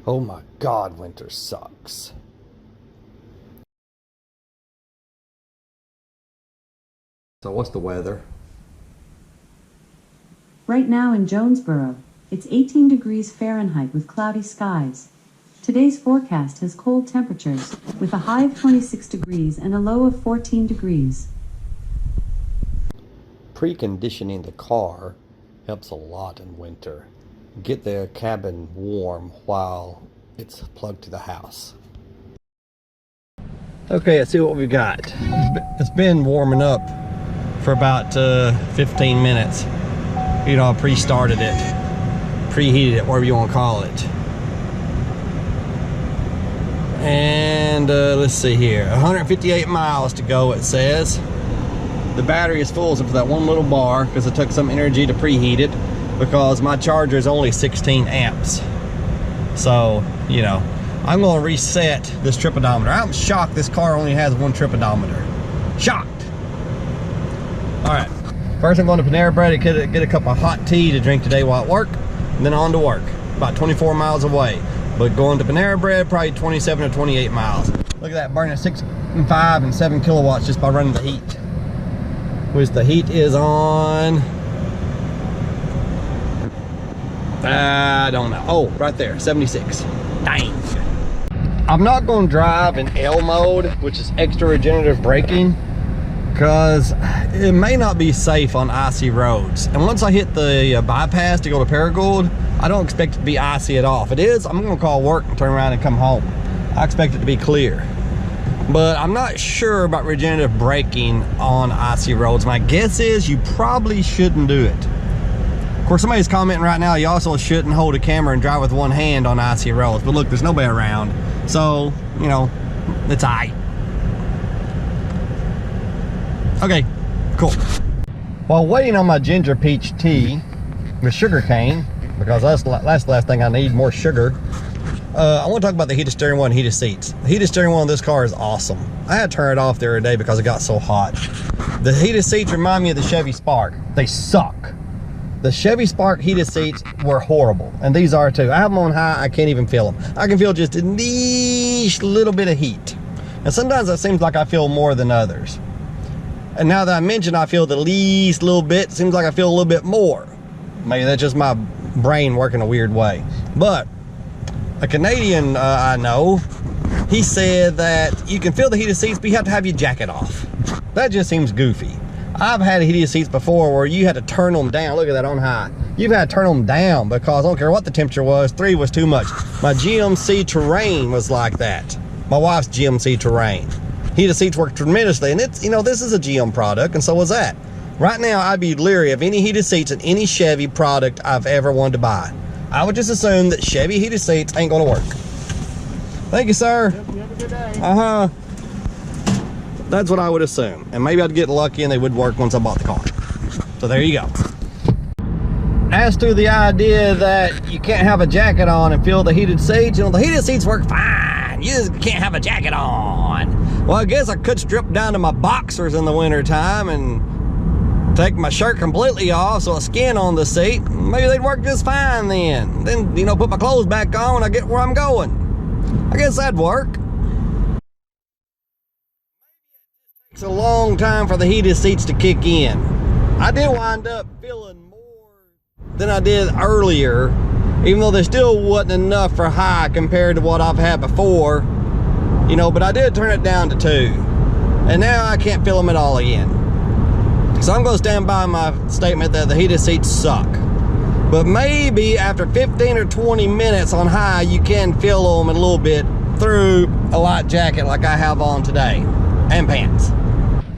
Oh my God, winter sucks. So what's the weather? Right now in Jonesboro, it's 18 degrees Fahrenheit with cloudy skies. Today's forecast has cold temperatures, with a high of 26 degrees and a low of 14 degrees. Preconditioning the car helps a lot in winter. Get the cabin warm while it's plugged to the house. Okay, let's see what we got. It's been warming up for about 15 minutes. You know, I pre-started it, preheated it, whatever you want to call it. And let's see here, 158 miles to go, it says. The battery is full except for that one little bar because it took some energy to preheat it, because my charger is only 16 amps. So, you know, I'm going to reset this trip odometer. I'm shocked this car only has one trip odometer. Shocked. All right, first I'm going to Panera Bread to get a cup of hot tea to drink today while at work, and then on to work, about 24 miles away. But going to Panera Bread, probably 27 or 28 miles. Look at that, burning 6 and 5 and 7 kilowatts just by running the heat. Which the heat is on, I don't know. Oh, right there, 76. Dang. I'm not going to drive in L mode, which is extra regenerative braking, because it may not be safe on icy roads. And once I hit the bypass to go to Paragould, I don't expect it to be icy at all. If it is, I'm going to call work and turn around and come home. I expect it to be clear. But I'm not sure about regenerative braking on icy roads. My guess is you probably shouldn't do it. Of course, somebody's commenting right now, you also shouldn't hold a camera and drive with one hand on icy roads. But look, there's nobody around. So, you know, it's aight. Okay, cool. While waiting on my ginger peach tea with sugar cane, because that's the last thing I need, more sugar, I want to talk about the heated steering wheel and heated seats. The heated steering wheel in this car is awesome. I had to turn it off the other day because it got so hot. The heated seats remind me of the Chevy Spark. They suck. The Chevy Spark heated seats were horrible, and these are too. I have them on high, I can't even feel them. I can feel just a niche little bit of heat. And sometimes it seems like I feel more than others. And now that I mentioned I feel the least little bit, it seems like I feel a little bit more. Maybe that's just my brain working a weird way. But a Canadian I know, he said that you can feel the heated seats, but you have to have your jacket off. That just seems goofy. I've had heated seats before where you had to turn them down. Look at that on high. You've had to turn them down because I don't care what the temperature was, 3 was too much. My GMC Terrain was like that. My wife's GMC Terrain. Heated seats work tremendously, and it's, you know, this is a GM product, and so was that. Right now, I'd be leery of any heated seats in any Chevy product I've ever wanted to buy. I would just assume that Chevy heated seats ain't gonna work. Thank you, sir. Yep, you have a good day. Uh-huh. That's what I would assume. And maybe I'd get lucky and they would work once I bought the car. So there you go. As to the idea that you can't have a jacket on and feel the heated seats, you know, the heated seats work fine. You just can't have a jacket on. Well, I guess I could strip down to my boxers in the winter time and take my shirt completely off so a skin on the seat. Maybe they'd work just fine then. Then, you know, put my clothes back on when I get where I'm going. I guess that'd work. It's a long time for the heated seats to kick in. I did wind up feeling more than I did earlier, even though there still wasn't enough for high compared to what I've had before, you know, but I did turn it down to 2, and now I can't feel them at all again. So I'm going to stand by my statement that the heated seats suck. But maybe after 15 or 20 minutes on high, you can feel them a little bit through a light jacket like I have on today, and pants.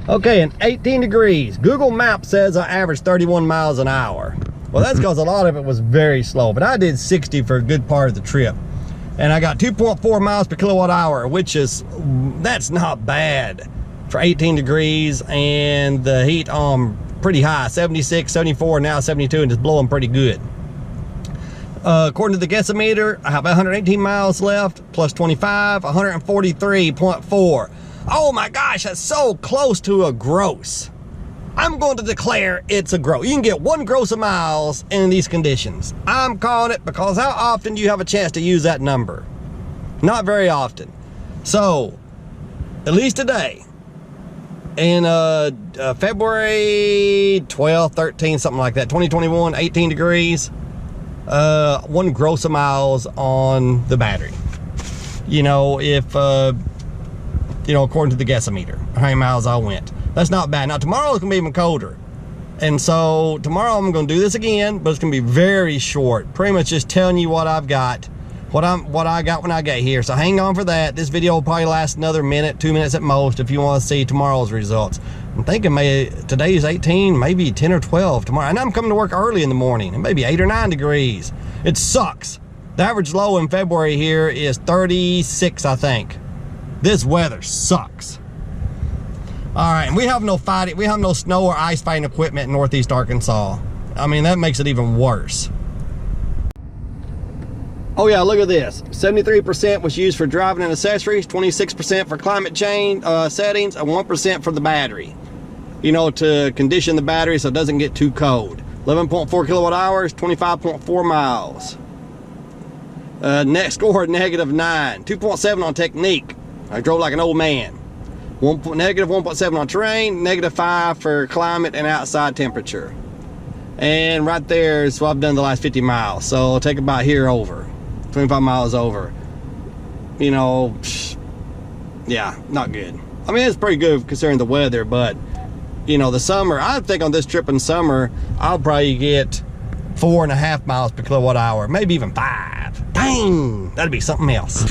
Okay, and 18 degrees. Google Maps says I averaged 31 miles an hour. Well, that's because a lot of it was very slow, but I did 60 for a good part of the trip. And I got 2.4 miles per kilowatt hour, which is, that's not bad for 18 degrees, and the heat on pretty high, 76, 74, now 72, and just blowing pretty good. According to the guessometer, I have 118 miles left, plus 25, 143.4. Oh my gosh, that's so close to a gross. I'm going to declare it's a gross. You can get 1 gross of miles in these conditions. I'm calling it because how often do you have a chance to use that number? Not very often. So, at least today, in February 12, 13, something like that, 2021, 18 degrees, 1 gross of miles on the battery. You know, if, you know, according to the gasometer, how many miles I went. That's not bad. Now, tomorrow's gonna be even colder. And so, tomorrow I'm gonna do this again, but it's gonna be very short. Pretty much just telling you what I've got, what I got when I get here. So hang on for that. This video will probably last another minute, 2 minutes at most, if you wanna see tomorrow's results. I'm thinking maybe today's 18, maybe 10 or 12 tomorrow. And I'm coming to work early in the morning, and maybe 8 or 9 degrees. It sucks. The average low in February here is 36, I think. This weather sucks. All right, and we have no snow or ice fighting equipment in Northeast Arkansas. I mean, that makes it even worse. Oh yeah, look at this. 73% was used for driving and accessories, 26% for climate change settings, and 1% for the battery. You know, to condition the battery so it doesn't get too cold. 11.4 kilowatt hours, 25.4 miles. Net score, -9. 2.7 on technique. I drove like an old man. -1.7 on terrain, -5 for climate and outside temperature. And right there is what I've done the last 50 miles. So I'll take about here over, 25 miles over. You know, yeah, not good. I mean, it's pretty good considering the weather, but you know, the summer, I think on this trip in summer, I'll probably get 4.5 miles per kilowatt hour, maybe even 5. Dang, that'd be something else.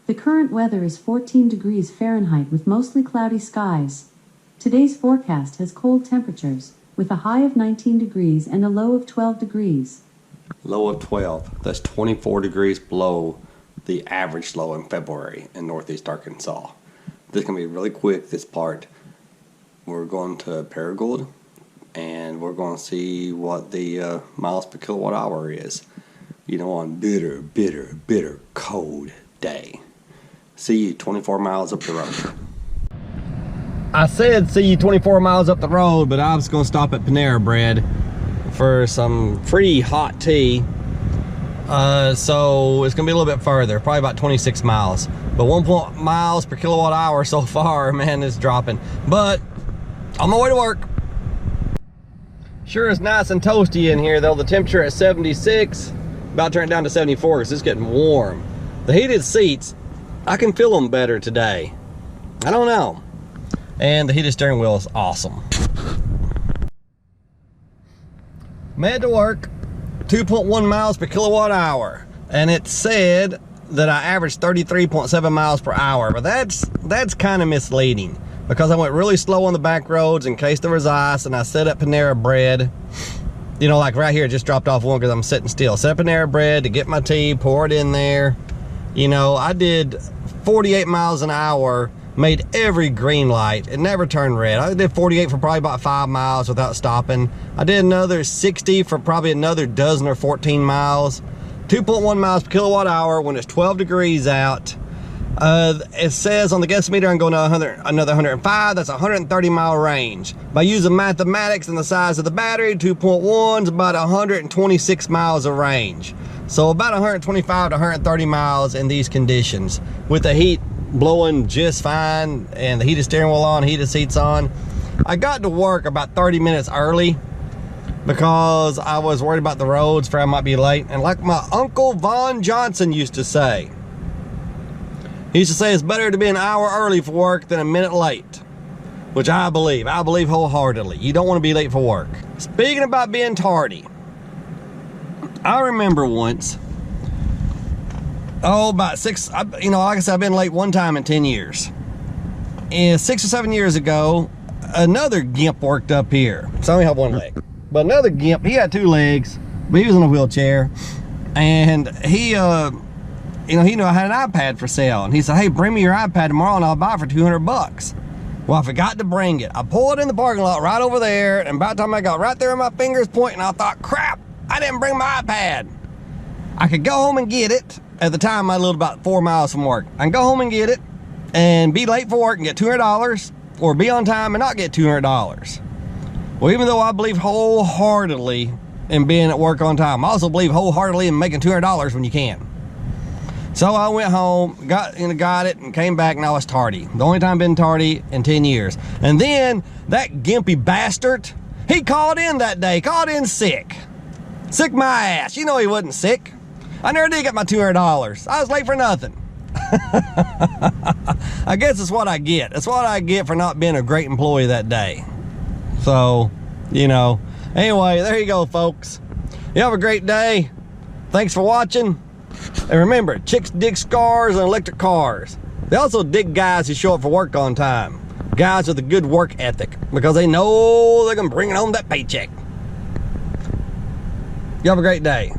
The current weather is 14 degrees Fahrenheit with mostly cloudy skies. Today's forecast has cold temperatures, with a high of 19 degrees and a low of 12 degrees. Low of 12. That's 24 degrees below the average low in February in Northeast Arkansas. This is going to be really quick, this part. We're going to Paragould, and we're going to see what the miles per kilowatt hour is. You know, on bitter, bitter, bitter cold day. See you 24 miles up the road. I said see you 24 miles up the road, but I was going to stop at Panera Bread for some free hot tea. So it's going to be a little bit further, probably about 26 miles. But 1 miles per kilowatt hour so far, man, it's dropping. But on my way to work. Sure is nice and toasty in here, though. The temperature at 76, about to turn it down to 74 because it's getting warm. The heated seats, I can feel them better today. I don't know. And the heated steering wheel is awesome. Made to work, 2.1 miles per kilowatt hour. And it said that I averaged 33.7 miles per hour, but that's kind of misleading because I went really slow on the back roads in case there was ice, and I set up Panera Bread. You know, like right here, just dropped off one because I'm sitting still. Set up Panera Bread to get my tea, pour it in there. You know, I did 48 miles an hour, made every green light. It never turned red. I did 48 for probably about 5 miles without stopping. I did another 60 for probably another dozen or 14 miles. 2.1 miles per kilowatt hour when it's 12 degrees out. It says on the gasometer I'm going another 105. That's a 130 mile range. By using mathematics and the size of the battery, 2.1 is about 126 miles of range. So about 125 to 130 miles in these conditions with the heat blowing just fine and the heated steering wheel on, heated seats on. I got to work about 30 minutes early because I was worried about the roads, for I might be late. And like my Uncle Vaughn Johnson used to say, he used to say it's better to be an hour early for work than a minute late, which I believe wholeheartedly. You don't want to be late for work. Speaking about being tardy, I remember once, about you know, like I said, I've been late one time in 10 years. And 6 or 7 years ago, another gimp worked up here. So I only have one leg. But another gimp, he had 2 legs, but he was in a wheelchair. And he, you know, he knew I had an iPad for sale. And he said, hey, bring me your iPad tomorrow and I'll buy it for 200 bucks. Well, I forgot to bring it. I pulled it in the parking lot right over there. And by the time I got right there, my fingers pointing, I thought, crap, I didn't bring my iPad. I could go home and get it. At the time, I lived about 4 miles from work. I can go home and get it and be late for work and get $200, or be on time and not get $200. Well, even though I believe wholeheartedly in being at work on time, I also believe wholeheartedly in making $200 when you can. So I went home, got it, and came back, and I was tardy. The only time I've been tardy in 10 years. And then that gimpy bastard, he called in that day, called in sick. Sick my ass. You know he wasn't sick. I never did get my $200. I was late for nothing. I guess it's what I get. It's what I get for not being a great employee that day. So, you know. Anyway, there you go, folks. You have a great day. Thanks for watching. And remember, chicks dig scars and electric cars. They also dig guys who show up for work on time. Guys with a good work ethic, because they know they're going to bring home that paycheck. You have a great day.